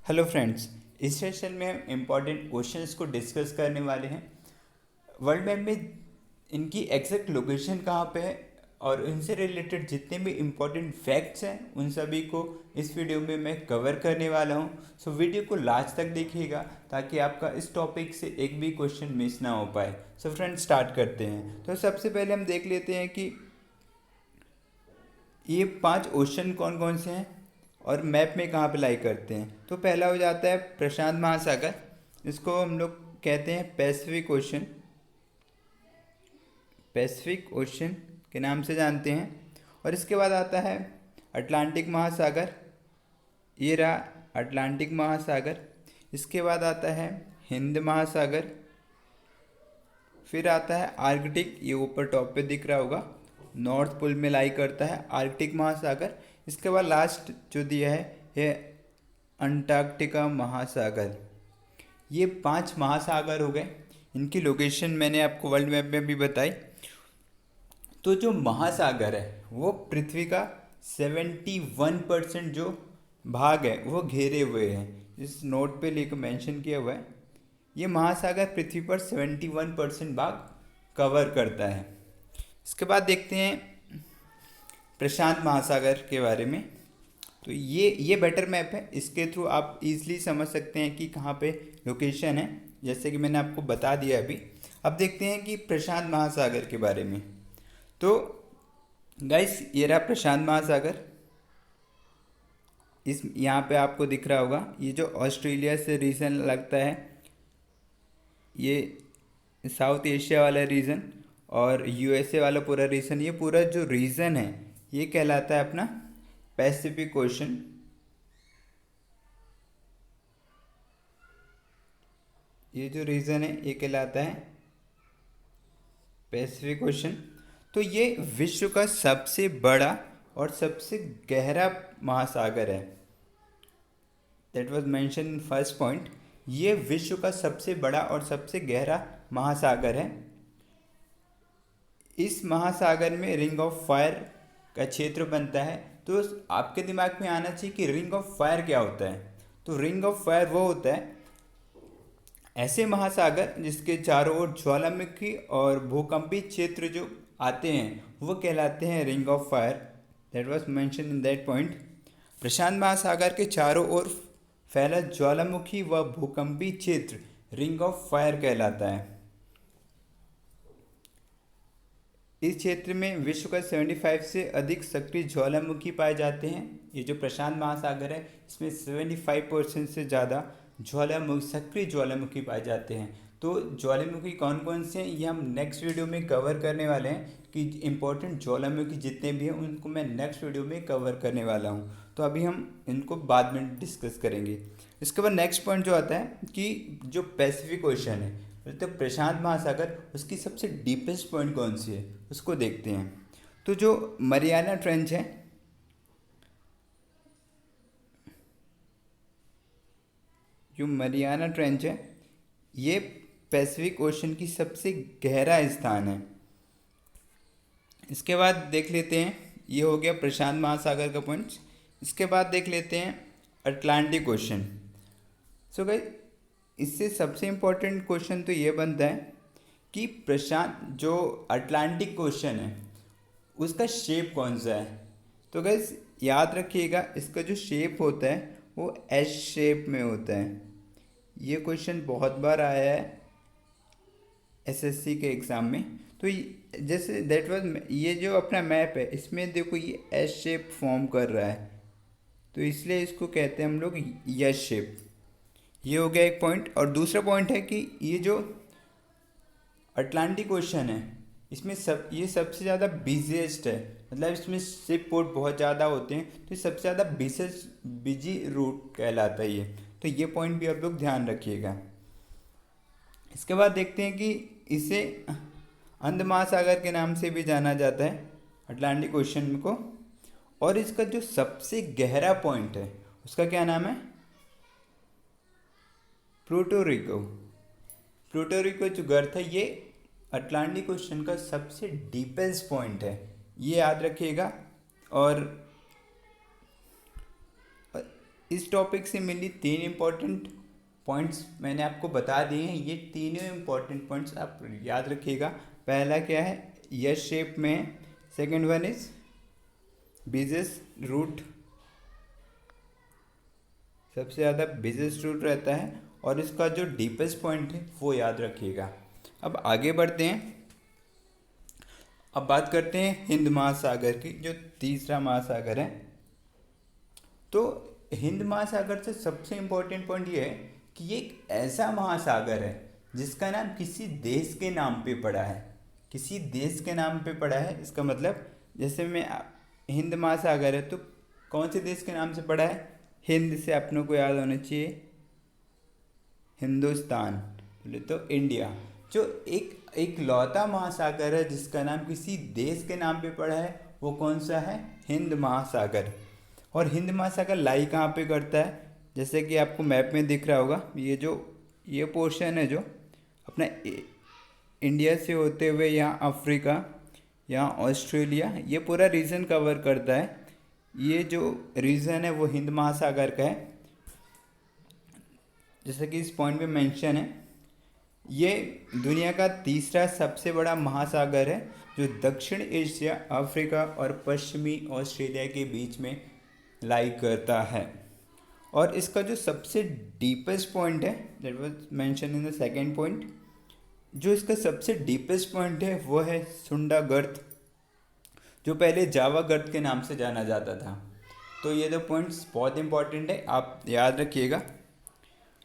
Hello friends, इस session में हम इम्पॉर्टेंट क्वेश्चंस को डिस्कस करने वाले हैं। वर्ल्ड मैप में इनकी एग्जैक्ट लोकेशन कहाँ पे है और इनसे रिलेटेड जितने भी इम्पॉर्टेंट फैक्ट्स हैं उन सभी को इस वीडियो में मैं कवर करने वाला हूँ। सो वीडियो को लास्ट तक देखिएगा ताकि आपका इस टॉपिक से एक भी क्वेश्चन मिस ना हो पाए। सो फ्रेंड्स, स्टार्ट करते हैं। तो सबसे पहले हम देख लेते हैं कि ये 5 ओशन कौन कौन से हैं और मैप में कहाँ पे लाई करते हैं। तो पहला हो जाता है प्रशांत महासागर। इसको हम लोग कहते हैं पैसिफिक ओशन, पैसिफिक ओशन के नाम से जानते हैं। और इसके बाद आता है अटलांटिक महासागर, ये रहा अटलांटिक महासागर। इसके बाद आता है हिंद महासागर। फिर आता है आर्कटिक, ये ऊपर टॉप पे दिख रहा होगा, नॉर्थ पोल में लाई करता है आर्कटिक महासागर। इसके बाद लास्ट जो दिया है ये अंटार्कटिका महासागर। ये 5 महासागर हो गए। इनकी लोकेशन मैंने आपको वर्ल्ड मैप में भी बताई। तो जो महासागर है वो पृथ्वी का 71% जो भाग है वो घेरे हुए हैं। इस नोट पे लेकर मेंशन किया हुआ है। ये महासागर पृथ्वी पर 71% भाग कवर करता है। इसके बाद देखते हैं प्रशांत महासागर के बारे में। तो ये बेटर मैप है, इसके थ्रू आप इजीली समझ सकते हैं कि कहाँ पे लोकेशन है, जैसे कि मैंने आपको बता दिया अभी। अब देखते हैं कि प्रशांत महासागर के बारे में। तो गाइस, ये रहा प्रशांत महासागर। इस यहाँ पे आपको दिख रहा होगा, ये जो ऑस्ट्रेलिया से रीजन लगता है, ये साउथ एशिया वाला रीजन और यूएसए वाला पूरा रीजन, ये पूरा जो रीजन है ये कहलाता है अपना पैसिफिक ओशन। ये जो रीजन है ये कहलाता है पैसिफिक ओशन। तो ये विश्व का सबसे बड़ा और सबसे गहरा महासागर है। That was mention in first point. ये विश्व का सबसे बड़ा और सबसे गहरा महासागर है। इस महासागर में रिंग ऑफ फायर का क्षेत्र बनता है। तो आपके दिमाग में आना चाहिए कि रिंग ऑफ फायर क्या होता है। तो रिंग ऑफ फायर वो होता है ऐसे महासागर जिसके चारों ओर ज्वालामुखी और भूकंपी क्षेत्र जो आते हैं वो कहलाते हैं ring of fire. That was mention in that point. प्रशांत महासागर के चारों ओर फैला ज्वालामुखी व भूकंपी क्षेत्र रिंग ऑफ फायर कहलाता है। इस क्षेत्र में विश्व का 75 से अधिक सक्रिय ज्वालामुखी पाए जाते हैं। ये जो प्रशांत महासागर है इसमें 75% से ज़्यादा सक्रिय ज्वालामुखी पाए जाते हैं। तो ज्वालामुखी कौन कौन से हैं ये हम नेक्स्ट वीडियो में कवर करने वाले हैं कि इंपॉर्टेंट ज्वालामुखी जितने भी हैं उनको मैं नेक्स्ट वीडियो में कवर करने वाला हूँ। तो अभी हम इनको बाद में डिस्कस करेंगे। इसके बाद नेक्स्ट पॉइंट जो आता है कि जो पैसिफिक ओशन है, तो प्रशांत महासागर, उसकी सबसे डीपेस्ट पॉइंट कौन सी है उसको देखते हैं। तो जो मरियाना ट्रेंच है, जो मरियाना ट्रेंच है ये पैसिफिक ओशन की सबसे गहरा स्थान है। इसके बाद देख लेते हैं, ये हो गया प्रशांत महासागर का पॉइंट। इसके बाद देख लेते हैं अटलांटिक ओशन। सो गाइस, इससे सबसे इम्पोर्टेंट क्वेश्चन तो ये बनता है कि प्रशांत जो अटलांटिक ओशन है उसका शेप कौन सा है। तो गाइस याद रखिएगा, इसका जो शेप होता है वो एस शेप में होता है। ये क्वेश्चन बहुत बार आया है एसएससी के एग्ज़ाम में। तो जैसे दैट वाज, ये जो अपना मैप है इसमें देखो ये एस शेप फॉर्म कर रहा है, तो इसलिए इसको कहते हैं हम लोग यस शेप। ये हो गया एक पॉइंट। और दूसरा पॉइंट है कि ये जो अटलांटिक ओशन है इसमें ये सबसे ज़्यादा बिजीएस्ट है, मतलब इसमें शिप पोर्ट बहुत ज़्यादा होते हैं, तो ये सबसे ज़्यादा बिजी रूट कहलाता है ये। तो ये पॉइंट भी आप लोग ध्यान रखिएगा। इसके बाद देखते हैं कि इसे अंध महासागर के नाम से भी जाना जाता है अटलांटिक ओशन को। और इसका जो सबसे गहरा पॉइंट है उसका क्या नाम है, प्लूटो रिको जो गर्थ है ये अटलांटिक ओशन का सबसे डीपेस्ट पॉइंट है, ये याद रखिएगा। और इस टॉपिक से मिली 3 इम्पॉर्टेंट पॉइंट्स मैंने आपको बता दिए हैं। ये तीनों इम्पॉर्टेंट पॉइंट्स आप याद रखिएगा। पहला क्या है, यस शेप में है। Second one is biggest root, सबसे ज़्यादा बिजेस्ट रूट रहता है, और इसका जो डीपेस्ट पॉइंट है वो याद रखिएगा। अब आगे बढ़ते हैं। अब बात करते हैं हिंद महासागर की, जो तीसरा महासागर है। तो हिंद महासागर से सबसे इम्पोर्टेंट पॉइंट ये है कि ये एक ऐसा महासागर है जिसका नाम किसी देश के नाम पे पड़ा है। किसी देश के नाम पे पड़ा है, इसका मतलब जैसे हिंद महासागर है तो कौन से देश के नाम से पड़ा है? हिंद से अपनों को याद होना चाहिए हिंदुस्तान, बोले तो इंडिया। जो एक लौता महासागर है जिसका नाम किसी देश के नाम पे पड़ा है, वो कौन सा है? हिंद महासागर। और हिंद महासागर लाई कहाँ पे करता है? जैसे कि आपको मैप में दिख रहा होगा, ये पोर्शन है जो अपना इंडिया से होते हुए यहाँ अफ्रीका, यहाँ ऑस्ट्रेलिया, ये पूरा रीजन कवर करता है। ये जो रीजन है वो हिंद महासागर का है। जैसे कि इस पॉइंट पे मेंशन है, ये दुनिया का तीसरा सबसे बड़ा महासागर है जो दक्षिण एशिया, अफ्रीका और पश्चिमी ऑस्ट्रेलिया के बीच में लाई करता है। और इसका जो सबसे डीपेस्ट पॉइंट है, that was mention in the second point, जो इसका सबसे डीपेस्ट पॉइंट है वो है सुंडा गर्त, जो पहले जावा गर्त के नाम से जाना जाता था। तो ये दो पॉइंट्स बहुत इंपॉर्टेंट है, आप याद रखिएगा।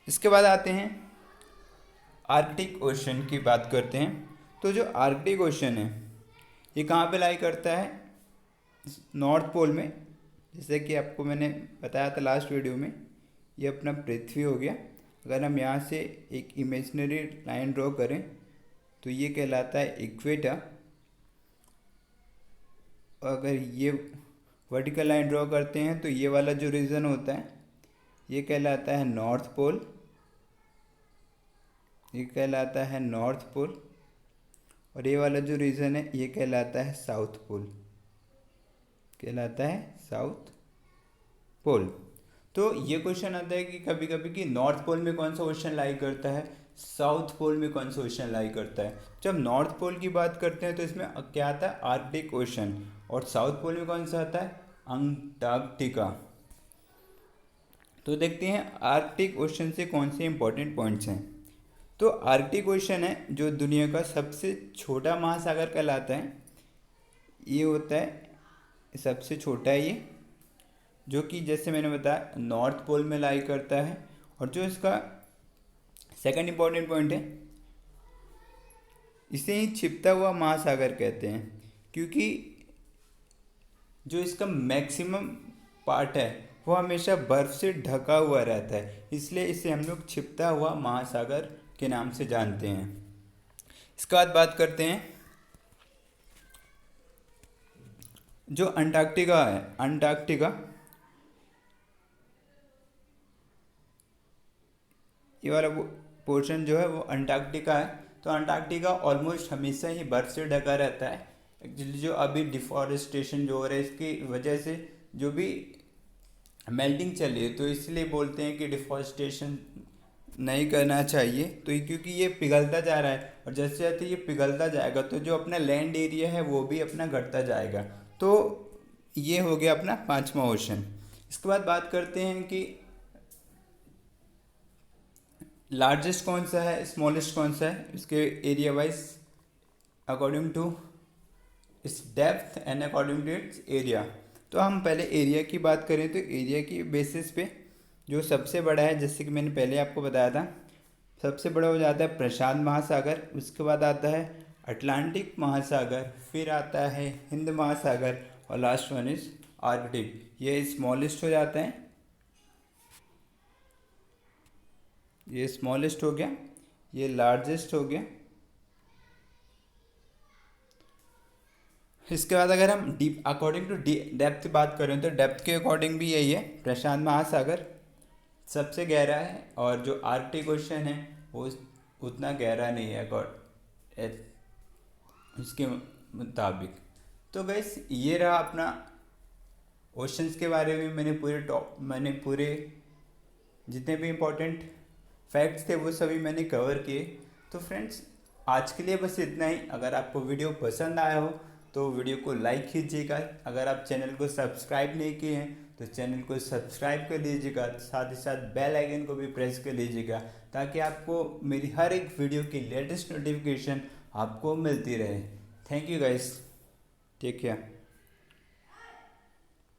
इसके बाद आते हैं आर्कटिक ओशन की बात करते हैं। तो जो आर्कटिक ओशन है ये कहाँ पे लाई करता है? नॉर्थ पोल में। जैसे कि आपको मैंने बताया था लास्ट वीडियो में, ये अपना पृथ्वी हो गया। अगर हम यहाँ से एक इमेजिनरी लाइन ड्रॉ करें तो ये कहलाता है इक्वेटर। अगर ये वर्टिकल लाइन ड्रॉ करते हैं तो ये वाला जो रीजन होता है ये कहलाता है नॉर्थ पोल, ये कहलाता है नॉर्थ पोल। और ये वाला जो रीजन है ये कहलाता है साउथ पोल, कहलाता है साउथ पोल। तो ये क्वेश्चन आता है कि कभी कभी कि नॉर्थ पोल में कौन सा ओशन लाई करता है, साउथ पोल में कौन सा ओशन लाई करता है। जब नॉर्थ पोल की बात करते हैं तो इसमें क्या आता है? Arctic ocean. और साउथ पोल में कौन सा आता है? अंटार्कटिका। तो देखते हैं आर्कटिक ओशन से कौन से इंपॉर्टेंट पॉइंट्स हैं। तो आर्कटिक ओशन है जो दुनिया का सबसे छोटा महासागर कहलाता है। ये होता है सबसे छोटा है ये, जो कि जैसे मैंने बताया नॉर्थ पोल में लाई करता है। और जो इसका सेकंड इंपॉर्टेंट पॉइंट है, इसे ही छिपता हुआ महासागर कहते हैं, क्योंकि जो इसका मैक्सिमम पार्ट है वो हमेशा बर्फ़ से ढका हुआ रहता है, इसलिए इसे हम लोग छिपता हुआ महासागर के नाम से जानते हैं। इसके बाद बात करते हैं जो अंटार्कटिका है। अंटार्कटिका ये वाला पोर्शन जो है वो अंटार्कटिका है। तो अंटार्कटिका ऑलमोस्ट हमेशा ही बर्फ़ से ढका रहता है। एक्चुअली जो अभी डिफॉरेस्टेशन जो हो रहा है इसकी वजह से जो भी मेल्टिंग चल रही है, तो इसलिए बोलते हैं कि डिफॉरेस्टेशन नहीं करना चाहिए। तो क्योंकि ये पिघलता जा रहा है और जैसे जैसे ये पिघलता जाएगा तो जो अपना लैंड एरिया है वो भी अपना घटता जाएगा। तो ये हो गया अपना पांचवा ओशन। इसके बाद बात करते हैं कि लार्जेस्ट कौन सा है, स्मॉलेस्ट कौन सा है, इसके area wise according to its depth and according to its area. तो हम पहले एरिया की बात करें तो एरिया की बेसिस पे जो सबसे बड़ा है, जैसे कि मैंने पहले आपको बताया था, सबसे बड़ा हो जाता है प्रशांत महासागर। उसके बाद आता है अटलांटिक महासागर, फिर आता है हिंद महासागर और लास्ट वन इज आर्कटिक। ये स्मॉलेस्ट हो जाता है, ये स्मॉलेस्ट हो गया, ये लार्जेस्ट हो गया। इसके बाद अगर हम डीप अकॉर्डिंग टू डेप्थ बात करें तो डेप्थ के अकॉर्डिंग भी यही है, प्रशांत महासागर सबसे गहरा है और जो आर्कटिक ओशन है वो उतना गहरा नहीं है इसके मुताबिक। तो गैस ये रहा अपना ओशंस के बारे में मैंने पूरे जितने भी इम्पोर्टेंट फैक्ट्स थे वो सभी मैंने कवर किए। तो फ्रेंड्स, आज के लिए बस इतना ही। अगर आपको वीडियो पसंद आया हो तो वीडियो को लाइक कीजिएगा। अगर आप चैनल को सब्सक्राइब नहीं किए हैं तो चैनल को सब्सक्राइब कर लीजिएगा, साथ ही साथ बेल आइकन को भी प्रेस कर लीजिएगा, ताकि आपको मेरी हर एक वीडियो की लेटेस्ट नोटिफिकेशन आपको मिलती रहे। Thank you guys, take care.